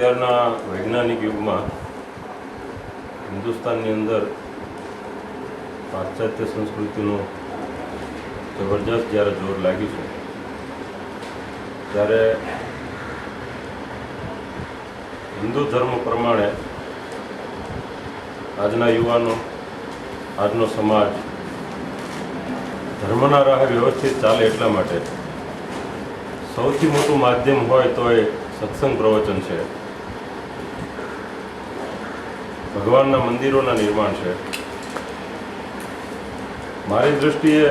અત્યારના વૈજ્ઞાનિક યુગમાં હિન્દુસ્તાનની અંદર પાશ્ચાત્ય સંસ્કૃતિનું જબરજસ્ત જ્યારે જોર લાગ્યું છે ત્યારે હિન્દુ ધર્મ પ્રમાણે આજના યુવાનો, આજનો સમાજ ધર્મના રાહે વ્યવસ્થિત ચાલે એટલા માટે સૌથી મોટું માધ્યમ હોય તો એ સત્સંગ પ્રવચન છે, ભગવાનના મંદિરોના નિર્માણ છે. મારી દૃષ્ટિએ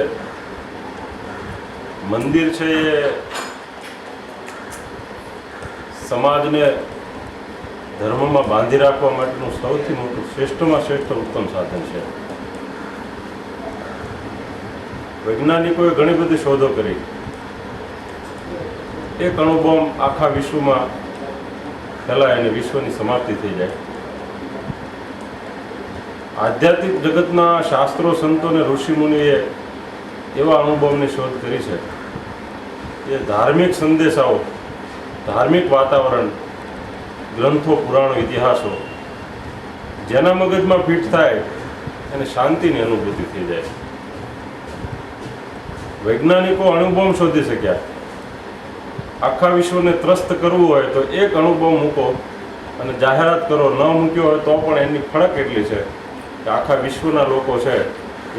મંદિર છે એ સમાજને ધર્મમાં બાંધી રાખવા માટેનું સૌથી મોટું શ્રેષ્ઠમાં શ્રેષ્ઠ ઉત્તમ સાધન છે. વૈજ્ઞાનિકોએ ઘણી બધી શોધો કરી. એક અણુબોમ્બ આખા વિશ્વમાં ફેલાય અને વિશ્વની સમાપ્તિ થઈ જાય. આધ્યાત્મિક જગતના શાસ્ત્રો, સંતો અને ઋષિમુનિએ એવા અણુબોમ્બની શોધ કરી છે કે ધાર્મિક સંદેશાઓ, ધાર્મિક વાતાવરણ, ગ્રંથો, પુરાણો, ઇતિહાસો જેના મગજમાં ફિટ થાય એને શાંતિની અનુભૂતિ થઈ જાય. વૈજ્ઞાનિકો અણુબોમ્બ શોધી શક્યા. આખા વિશ્વને ત્રસ્ત કરવું હોય તો એક અણુબોમ્બ મૂકો અને જાહેરાત કરો. ન મૂક્યો હોય તો પણ એની ફરક એટલી છે કે આખા વિશ્વના લોકો છે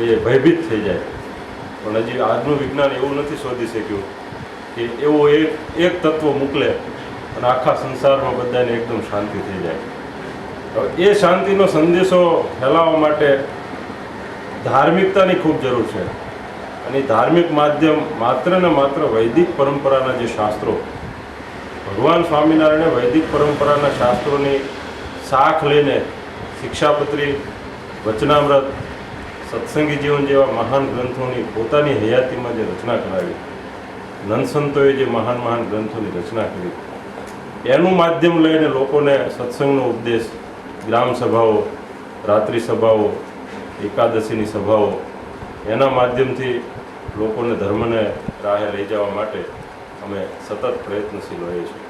એ ભયભીત થઈ જાય. પણ હજી આજનું વિજ્ઞાન એવું નથી શોધી શક્યું કે એવો એક તત્વ મોકલે અને આખા સંસારમાં બધાને એકદમ શાંતિ થઈ જાય. હવે એ શાંતિનો સંદેશો ફેલાવવા માટે ધાર્મિકતાની ખૂબ જરૂર છે. અને ધાર્મિક માધ્યમ માત્ર ને માત્ર વૈદિક પરંપરાના જે શાસ્ત્રો, ભગવાન સ્વામિનારાયણે વૈદિક પરંપરાના શાસ્ત્રોની શાખ લઈને શિક્ષાપત્રી, વચનામૃત, સત્સંગી જીવન જેવા મહાન ગ્રંથોની પોતાની હયાતીમાં જે રચના કરાવી, નંદસંતોએ જે મહાન મહાન ગ્રંથોની રચના કરી, એનું માધ્યમ લઈને લોકોને સત્સંગનો ઉપદેશ, ગ્રામ સભાઓ, રાત્રિ સભાઓ, એકાદશીની સભાઓ, એના માધ્યમથી લોકોને ધર્મને રાહે લઈ જવા માટે અમે સતત પ્રયત્નશીલ હોઈએ છીએ.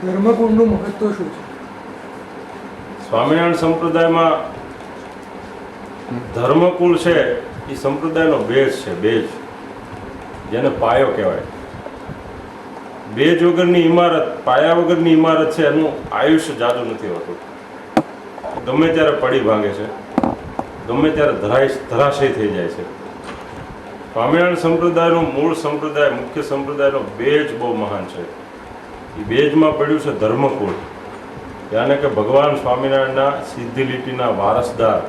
ધર્મકુળનું મહત્વ શું છે? સ્વામિનારાયણ સંપ્રદાયમાં ધર્મકુળ છે એ સંપ્રદાયનો બેઝ છે. બેઝ જેને પાયો કહેવાય. બેઝ વગરની ઇમારત, પાયા વગરની ઇમારત છે એનું આયુષ્ય જાજુ નથી હોતું. ગમે ત્યારે પડી ભાંગે છે, ગમે ત્યારે ધરાશય થઈ જાય છે. સ્વામિનારાયણ સંપ્રદાયનો મૂળ સંપ્રદાય, મુખ્ય સંપ્રદાયનો બેઝ બહુ મહાન છે. એ બેઝમાં પડ્યું છે ધર્મકુળ. યાને કે ભગવાન સ્વામિનારાયણના સીધી લીટીના વારસદાર,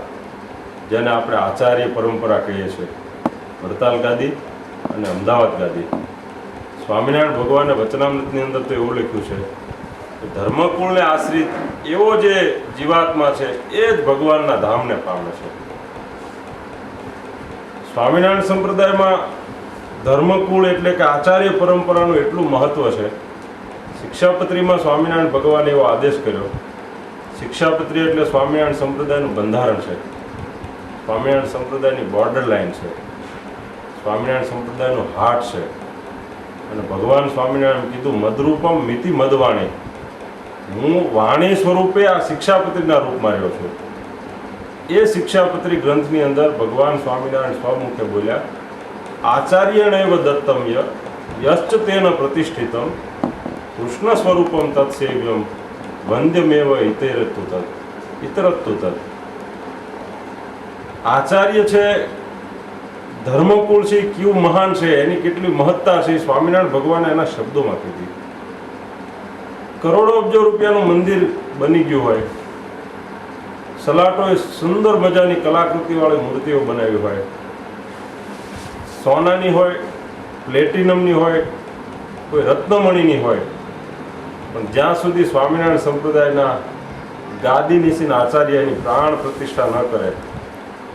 જેને આપણે આચાર્ય પરંપરા કહીએ છીએ, વડતાલ ગાદી અને અમદાવાદ ગાદી. સ્વામિનારાયણ ભગવાને વચનામૃતની અંદર તો એવું લખ્યું છે કે ધર્મકુળને આશ્રિત એવો જે જીવાત્મા છે એ જ ભગવાનના ધામને પામે છે. સ્વામિનારાયણ સંપ્રદાયમાં ધર્મકુળ એટલે કે આચાર્ય પરંપરાનું એટલું મહત્વ છે. શિક્ષાપત્રીમાં સ્વામિનારાયણ ભગવાને એવો આદેશ કર્યો. શિક્ષાપત્રી એટલે સ્વામિનારાયણ સંપ્રદાયનું બંધારણ છે, સ્વામિનારાયણ સંપ્રદાયની બોર્ડર લાઈન છે, સ્વામિનારાયણ સંપ્રદાયનું હાર્ટ છે. અને ભગવાન સ્વામિનારાયણ કીધું, મદરૂપમ મિતિ મદવાણી, હું વાણી સ્વરૂપે આ શિક્ષાપત્રીના રૂપમાં રહ્યો છું. એ શિક્ષાપત્રી ગ્રંથની અંદર ભગવાન સ્વામિનારાયણ સ્વમુખે બોલ્યા, આચાર્યણેવ દત્તમ્ય યશ્ચ તેન પ્રતિષ્ઠિતમ કૃષ્ણ સ્વરૂપમ તત્સેવ્યમ વંદ્યમેવ ઇતરત્તુ તત્. આચાર્ય છે, ધર્મકુળ છે, કેવું મહાન છે, એની કેટલી મહત્તા છે, સ્વામિનારાયણ ભગવાને એના શબ્દોમાં કીધી. કરોડો અબજો રૂપિયાનું મંદિર બની ગયું હોય, સલાટોએ સુંદર મજાની કલાકૃતિવાળી મૂર્તિઓ બનાવી હોય, સોનાની હોય, પ્લેટિનમની હોય, કોઈ રત્નમણીની હોય, પણ જ્યાં સુધી સ્વામિનારાયણ સંપ્રદાયના ગાદી નિશીના આચાર્યની પ્રાણ પ્રતિષ્ઠા ન કરે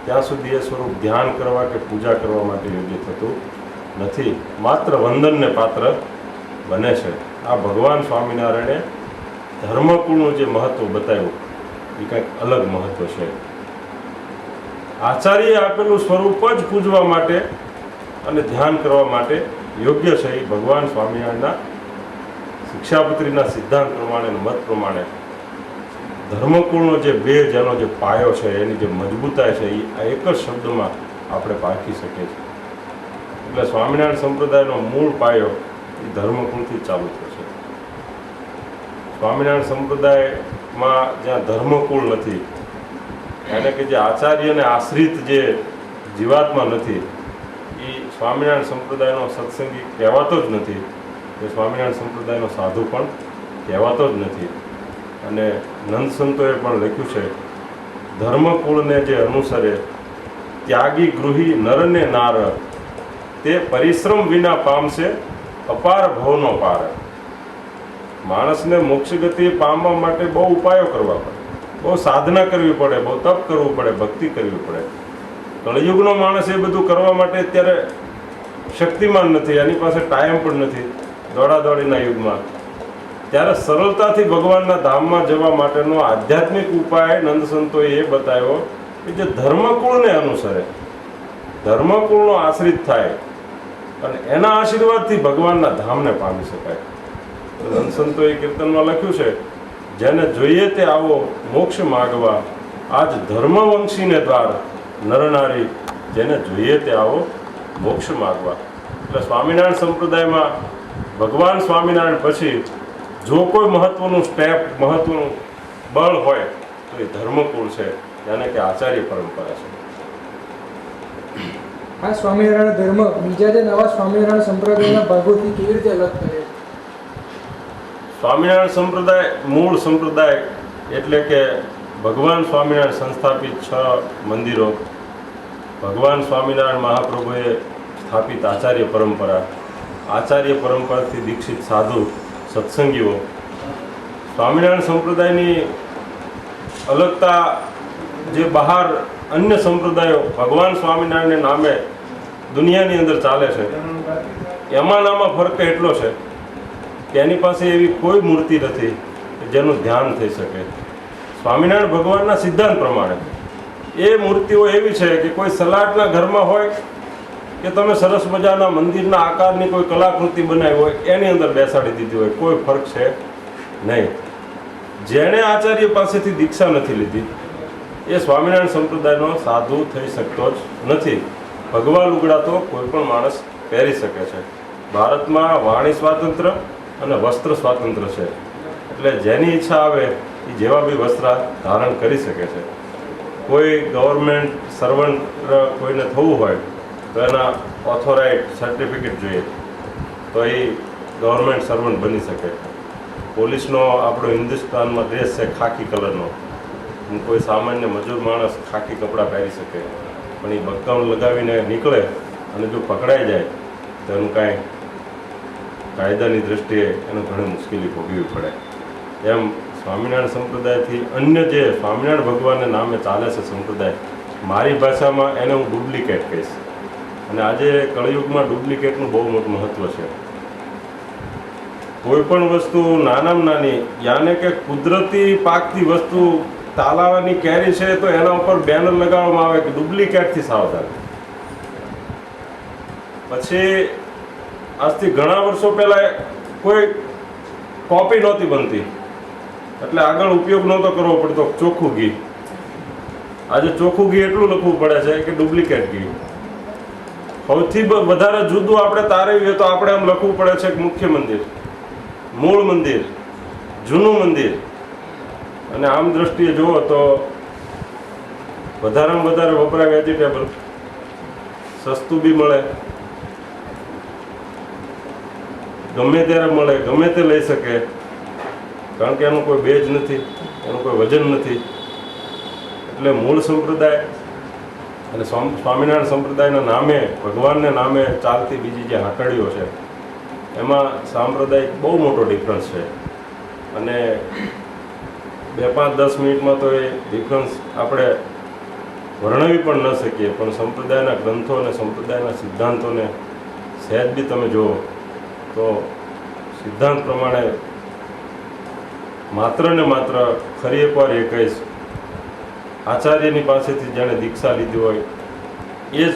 ત્યાં સુધી એ સ્વરૂપ ધ્યાન કરવા કે પૂજા કરવા માટે યોગ્ય થતું નથી. માત્ર વંદનને પાત્ર બને છે. આ ભગવાન સ્વામિનારાયણે ધર્મકુળનું જે મહત્વ બતાવ્યું એ કંઈક અલગ મહત્વ છે. આચાર્યએ આપેલું સ્વરૂપ જ પૂજવા માટે અને ધ્યાન કરવા માટે યોગ્ય છે. એ ભગવાન સ્વામિનારાયણના શિક્ષાપત્રીના સિદ્ધાંત પ્રમાણે અને મત પ્રમાણે ધર્મકુળનો જે બેઝ, એનો જે પાયો છે, એની જે મજબૂતાઈ છે, એ આ એક જ શબ્દમાં આપણે પારખી શકીએ છીએ. એટલે સ્વામિનારાયણ સંપ્રદાયનો મૂળ પાયો એ ધર્મકુળથી જ ચાલુ થશે. સ્વામિનારાયણ સંપ્રદાયમાં જ્યાં ધર્મકુળ નથી, એને કે જે આચાર્યને આશ્રિત જે જીવાત્મા નથી, એ સ્વામિનારાયણ સંપ્રદાયનો સત્સંગી કહેવાતો જ નથી, એ સ્વામિનારાયણ સંપ્રદાયનો સાધુ પણ કહેવાતો જ નથી. અને નંદ સંતોએ પણ લખ્યું છે, ધર્મકુળને જે અનુસરે ત્યાગી ગૃહી નરને નાર, તે પરિશ્રમ વિના પામશે અપાર ભવનો પાર. માણસને મોક્ષ ગતિ પામવા માટે બહુ ઉપાયો કરવા પડે, બહુ સાધના કરવી પડે, બહુ તપ કરવું પડે, ભક્તિ કરવી પડે. કળયુગનો માણસ એ બધું કરવા માટે અત્યારે શક્તિમાન નથી, એની પાસે ટાઈમ પણ નથી દોડાદોડીના યુગમાં. ત્યારે સરળતાથી ભગવાનના ધામમાં જવા માટેનો આધ્યાત્મિક ઉપાય નંદ સંતોએ એ બતાવ્યો કે જે ધર્મકુળને અનુસરે, ધર્મકુળનો આશ્રિત થાય અને એના આશીર્વાદથી ભગવાનના ધામને પામી શકાય. નંદ સંતોએ કીર્તનમાં લખ્યું છે, જેને જોઈએ તે આવો મોક્ષ માગવા, આજ ધર્મવંશીને દ્વાર નરનારી, જેને જોઈએ તે આવો મોક્ષ માગવા. એટલે સ્વામિનારાયણ સંપ્રદાયમાં ભગવાન સ્વામિનારાયણ પછી જો કોઈ મહત્વનું સ્ટેપ, મહત્વનું બળ હોય તો એ ધર્મકુળ છે, જેને કે આચાર્ય પરંપરા છે. આ સ્વામિનારાયણ ધર્મ બીજા જે નવા સ્વામિનારાયણ સંપ્રદાયના ભાગોથી કેવી રીતે અલગ કરે? સ્વામિનારાયણ સંપ્રદાય મૂળ સંપ્રદાય એટલે કે ભગવાન સ્વામિનારાયણ સંસ્થાપિત 6 મંદિરો, ભગવાન સ્વામિનારાયણ મહાપ્રભુએ સ્થાપિત આચાર્ય પરંપરા, આચાર્ય પરંપરાથી દીક્ષિત સાધુ સત્સંગીઓ. સ્વામિનારાયણ સંપ્રદાયની અલગતા જે બહાર અન્ય સંપ્રદાયો ભગવાન સ્વામિનારાયણને નામે દુનિયાની અંદર ચાલે છે, એમાંનામાં ફરક એટલો છે કે એની પાસે એવી કોઈ મૂર્તિ નથી કે જેનું ધ્યાન થઈ શકે. સ્વામિનારાયણ ભગવાનના સિદ્ધાંત પ્રમાણે એ મૂર્તિઓ એવી છે કે કોઈ સલાટના ઘરમાં હોય કે તમે સરસ મજાના મંદિરના આકારની કોઈ કલાકૃતિ બનાવી હોય, એની અંદર બેસાડી દીધી હોય, કોઈ ફરક છે નહીં. જેણે આચાર્ય પાસેથી દીક્ષા નથી લીધી એ સ્વામિનારાયણ સંપ્રદાયનો સાધુ થઈ શકતો જ નથી. ભગવા લુગડા તો કોઈ પણ માણસ પહેરી શકે છે. ભારતમાં વાણી સ્વાતંત્ર્ય અને વસ્ત્ર સ્વાતંત્ર્ય છે, એટલે જેની ઈચ્છા આવે એ જેવા બી વસ્ત્ર ધારણ કરી શકે છે. કોઈ ગવર્મેન્ટ સર્વન્ટ કોઈને થવું હોય તો એના ઓથોરાઇઝ સર્ટિફિકેટ જોઈએ તો એ ગવર્મેન્ટ સર્વન્ટ બની શકે. પોલીસનો આપણો હિન્દુસ્તાનમાં ડ્રેસ છે ખાકી કલરનો, કોઈ સામાન્ય મજૂર માણસ ખાકી કપડાં પહેરી શકે, પણ એ બક્કમ લગાવીને નીકળે અને જો પકડાઈ જાય તો એનું કાંઈ કાયદાની દૃષ્ટિએ એને ઘણી મુશ્કેલી ભોગવવી પડે. એમ સ્વામિનારાયણ સંપ્રદાયથી અન્ય જે સ્વામિનારાયણ ભગવાનને નામે ચાલે છે સંપ્રદાય, મારી ભાષામાં એને હું ડુપ્લિકેટ કહીશ. અને આજે કળયુગમાં ડુપ્લિકેટનું બહુ મોટું મહત્ત્વ છે. કોઈ પણ વસ્તુ નાનામાં નાની, યાને કે કુદરતી પાકતી વસ્તુ, તાલાવાની કેરી છે તો એના ઉપર બેનર લગાવવામાં આવે કે ડુપ્લિકેટથી સાવધાન. પછી આજથી ઘણા વર્ષો પહેલાં કોઈ કોપી નહોતી બનતી, એટલે આગળ ઉપયોગ નહોતો કરવો પડતો ચોખ્ખું ઘી. આજે ચોખ્ખું ઘી એટલું લખવું પડે છે કે ડુપ્લિકેટ ઘી. સૌથી વધારે જુદું આપણે તારવીએ તો આપણે એમ લખવું પડે છે કે મુખ્ય મંદિર, મૂળ મંદિર, જૂનું મંદિર. અને આમ દ્રષ્ટિએ જુઓ તો વધારેમાં વધારે વપરાય વેજીટેબલ, સસ્તું બી મળે, ગમે ત્યારે મળે, ગમે તે લઈ શકે, કારણ કે એનું કોઈ બેજ નથી, એનું કોઈ વજન નથી. એટલે મૂળ સંપ્રદાય અને સ્વામિનારાયણ સંપ્રદાયના નામે, ભગવાનને નામે ચાલતી બીજી જે હાટડીઓ છે એમાં સાંપ્રદાયિક બહુ મોટો ડિફરન્સ છે. અને 2-5-10 મિનિટમાં તો એ ડિફરન્સ આપણે વર્ણવી પણ ન શકીએ, પણ સંપ્રદાયના ગ્રંથો અને સંપ્રદાયના સિદ્ધાંતોને સહેજ બી તમે જુઓ તો સિદ્ધાંત પ્રમાણે માત્ર ને માત્ર ફરી એકવાર એ કહીશ, આચાર્યની પાસેથી જેણે દીક્ષા લીધી હોય એ જ